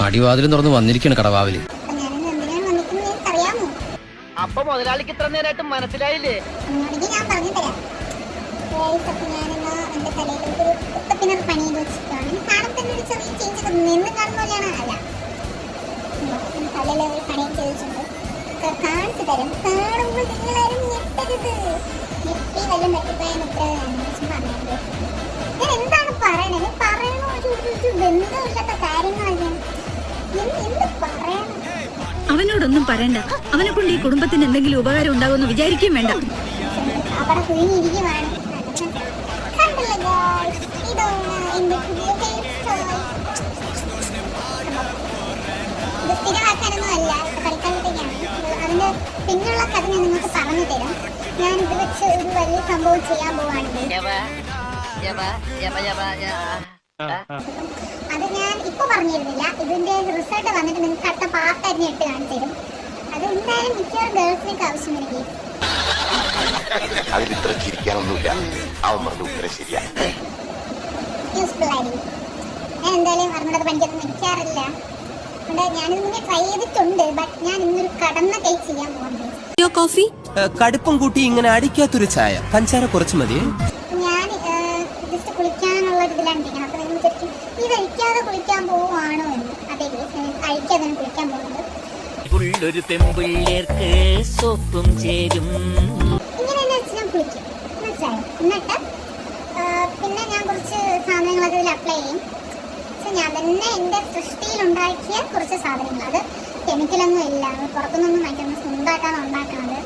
പടിവാതിലും തുറന്ന് വന്നിരിക്കാണ് കടവാവില്. അപ്പൊ മുതലാളിക്ക് ഇത്ര നേരമായിട്ട് മനസ്സിലായില്ലേ? ഞാൻ പറഞ്ഞു തരാം. എന്റെ തലയിലേക്ക് ഒരു കുത്തപ്പിനർ പണി വെച്ചിട്ടാണ് കാണാൻ തന്നെ ഒരു ചെറിയ ചേഞ്ച് നിന്ന് കാണുന്ന പോലെയാണ്. അല്ല, തലയിൽ ഒരു പണിയും ചെയ്തിട്ടുണ്ട്. കാണിച്ചു തരും. കാണുമ്പോൾ നിങ്ങളാരും ഞെട്ടരുത്. ഞെട്ടി വല്ലതും പറ്റിപ്പോയാൽ പറഞ്ഞത് ഞാൻ എന്താണ് പറയണത്? പറയണ ഒരു ബന്ധമില്ലാത്ത കാര്യങ്ങളൊക്കെ എന്ത് പറയണം? അവനോടൊന്നും പറയണ്ട. അവനെ കൊണ്ട് ഈ കുടുംബത്തിന് എന്തെങ്കിലും ഉപകാരം ഉണ്ടാകുമെന്ന് വിചാരിക്കുകയും വേണ്ട. അവിടെ കുഴിഞ്ഞിരിക്കുവാണ്. ഇത് സ്ഥിരമാക്കാനൊന്നും അല്ല, കളിക്കാനത്തേക്കാണ്. അതിന്റെ പിന്നുള്ള കഥ ഞാൻ നിങ്ങൾക്ക് പറഞ്ഞു തരാം. ഞാൻ ഇത് വെച്ച് ഒരു വലിയ സംഭവം ചെയ്യാൻ പോവാണെങ്കിൽ അത് ഞാൻ ഇപ്പൊ പറഞ്ഞിരുന്നില്ല. ഇതിന്റെ റിസൾട്ട് വന്നിട്ട് നിങ്ങൾക്ക് അടുത്ത പാർട്ടായിട്ട് ഇട്ട് കാണിച്ചു തരും. അത് എന്തായാലും മിക്കവാറും ഗേൾസിനൊക്കെ ആവശ്യമാണ്. അതിലിത്ര ചിരിക്കാനൊന്നുമില്ല. അവൻ പറഞ്ഞു ഉത്തരം ശരിയാ. യൂസ്ഫുൾ ആയിരിക്കും. ഞാൻ എന്തായാലും അറിഞ്ഞത് പഠിക്കാനൊന്നും നിൽക്കാറില്ല. അതുകൊണ്ട് ഞാനിത് മുന്നേ ട്രൈ ചെയ്തിട്ടുണ്ട്. ബട്ട് ഞാൻ ഇന്നൊരു കടന്ന കൈ ചെയ്യാൻ പോകുന്നത്. കോഫി കടുപ്പം കൂട്ടി ഇങ്ങനെ അടിക്കാത്തൊരു ചായ, പഞ്ചാര കുറച്ച് മതി. ഞാൻ ജസ്റ്റ് കുളിക്കാനുള്ള ഇതിലാണ് ഇരിക്കുന്നത്. അപ്പൊ നിങ്ങൾ വിചാരിക്കും ഇത് അഴിക്കാതെ കുളിക്കാൻ പോവുകയാണോ എന്ന്. അതെ, അഴിക്കാതെ കുളിക്കാൻ പോകുന്നത്. ഇങ്ങനെ തന്നെ വെച്ച് ഞാൻ കുളിക്കും, മനസ്സിലായോ? എന്നിട്ട് പിന്നെ ഞാൻ കുറച്ച് സാധനങ്ങളൊക്കെ ഇതിൽ അപ്ലൈ ചെയ്യും. ഞാൻ തന്നെ എൻ്റെ സൃഷ്ടിയിൽ ഉണ്ടാക്കിയ കുറച്ച് സാധനങ്ങൾ. അത് കെമിക്കലൊന്നും ഇല്ല, പുറത്തുനിന്നൊന്നും വാങ്ങിക്കുന്ന, സ്വന്തമായിട്ടാണ് ഉണ്ടാക്കുന്നത്.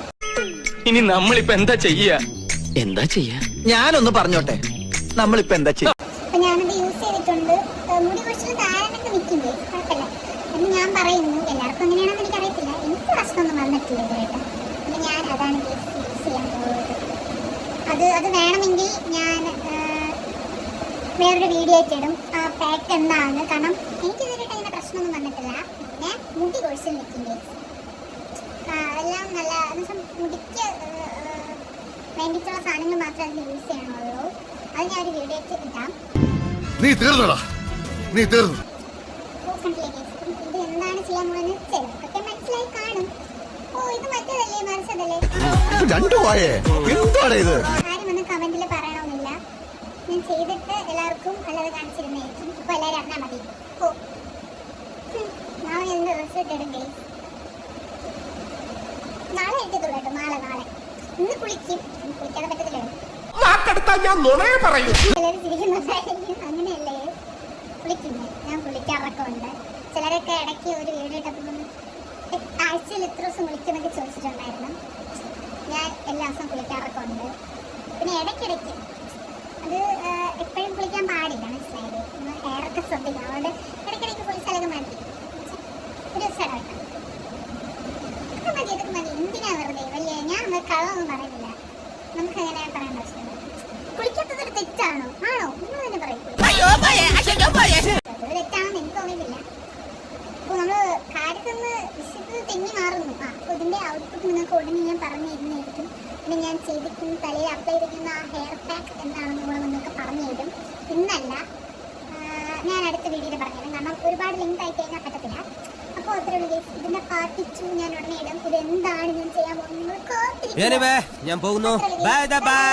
ഇനി നമ്മളിപ്പോ എന്താ ചെയ്യാ? ഞാനൊന്ന് പറഞ്ഞോട്ടെ, നമ്മളിപ്പോ എന്താ ചെയ്യാ? അപ്പൊ ഞാനത് യൂസ് ചെയ്തിട്ടുണ്ട്. മുടി കുറച്ചും താരനൊക്കെ നിൽക്കില്ലേ, കുഴപ്പമില്ല എന്ന് ഞാൻ പറയുന്നു. എല്ലാവർക്കും എങ്ങനെയാണെന്ന് എനിക്കറിയത്തില്ല. എനിക്ക് പ്രശ്നമൊന്നും വന്നിട്ടില്ല ഇതുവരെ. അപ്പൊ ഞാൻ അതാണ് യൂസ് ചെയ്യാൻ പോകുന്നത്. അത് വേണമെങ്കിൽ ഞാൻ വേറൊരു വീഡിയോ ആയിട്ട് ഇടും. ആ പാക്ക് എന്താണ്, കാരണം എനിക്ക് ഇതുവരെയായിട്ട് അതിൻ്റെ പ്രശ്നമൊന്നും വന്നിട്ടില്ല. പിന്നെ മുടി കൊഴിച്ചിൽ നിൽക്കില്ലേ, എല്ലാം നല്ല മുടിക്ക് വേണ്ടിയിട്ടുള്ള സാധനങ്ങൾ മാത്രമേ അതിൽ യൂസ് ചെയ്യണുള്ളൂ. അത് ഞാൻ ഒരു വീഡിയോ ആയിട്ട് ഇടാം. നീ തീർന്നു. ഇത് എന്താണ് ചെയ്യാൻ പോകുന്നത് ചിലർക്കൊക്കെ മനസ്സിലായി കാണും. ഓ, ഇത് മറ്റേതല്ലേ, മറിച്ചതല്ലേ. ആരും ഒന്ന് കമന്റിൽ പറയണമെന്നില്ല. ഞാൻ ചെയ്തിട്ട് എല്ലാവർക്കും അല്ലാതെ കാണിച്ചിരുന്നായിരിക്കും. ഇപ്പൊ എല്ലാവരും അറിഞ്ഞാൽ മതി. ഓ, നാളെ ഇതിന്റെ റിസൾട്ട് ഇടും ഗൈസ്. നാളെ എഴുതിയതുള്ളൂ കേട്ടോ. നാളെ ഇന്ന് കുളിക്കും. കുളിക്കാതെ പറ്റത്തില്ലല്ലോ. എല്ലാവരും ചിരിക്കുന്നതായിരിക്കും. അങ്ങനെയല്ലേ കുളിക്കുന്നത്? ഞാൻ കുളിക്കാറൊക്കെ ഉണ്ട്. ചിലരൊക്കെ ഇടയ്ക്ക് ഒരു വീഡിയോ ഇട്ടപ്പോൾ ആഴ്ചയിൽ എത്ര ദിവസം കുളിക്കുന്നൊക്കെ ചോദിച്ചിട്ടുണ്ടായിരുന്നു. ഞാൻ എല്ലാ ദിവസവും കുളിക്കാറൊക്കെ ഉണ്ട്. പിന്നെ ഇടയ്ക്കിടയ്ക്ക്, അത് എപ്പോഴും കുളിക്കാൻ പാടില്ല, മനസ്സിലായത്? നമ്മൾ ഹെയറൊക്കെ ശ്രദ്ധിക്കണം. അതുകൊണ്ട് ഇടയ്ക്കിടയ്ക്ക് കുളിച്ചാലൊക്കെ മതി. ഒരു ദിവസം ഇടവെക്കണം. ഇതൊക്കെ മതി. എന്തിനാ വെറുതെ വലിയ ഞാൻ കളവൊന്നും പറയുന്നില്ല. നമുക്ക് അങ്ങനെ പറയേണ്ട ആവശ്യമില്ല. കുളിക്കാത്തതൊരു തെറ്റാണോ? ആണോ? നിങ്ങൾ തന്നെ പറയും. തെറ്റാണെന്ന് എനിക്ക് തോന്നിയിട്ടില്ല. അപ്പോൾ നമ്മൾ കാര്യത്തിൽ നിന്ന് വിശുദ്ധ തെന്നി മാറുന്നു. അപ്പോൾ ഇതിൻ്റെ ഔട്ട്പുട്ട് നിങ്ങൾക്ക് ഉടനെ ഞാൻ പറഞ്ഞു തരുന്നതായിരിക്കും. പിന്നെ ഞാൻ ചെയ്തിരിക്കുന്ന തലയിൽ അപ്ലൈ ചെയ്തിരിക്കുന്ന ആ ഹെയർ പാക്ക് എന്താണെന്ന് കൂടെ നിങ്ങൾക്ക് പറഞ്ഞു തരും. ഇന്നല്ല, ഞാൻ അടുത്ത വീഡിയോയിൽ പറഞ്ഞുതരാം. കാരണം ഒരുപാട് ലിങ്ക് ആയി കഴിഞ്ഞാൽ പറ്റത്തില്ല. അപ്പോൾ അത്ര ഇതിന്റെ പാർട്ട് 2 ഞാൻ ഉടനെ ഇടും. ഇത് എന്താണ് ഞാൻ ചെയ്യാൻ പോകുന്നത് നിങ്ങൾ കാത്തിരിക്കുക. ഞാൻ പോകുന്നു. ബൈ.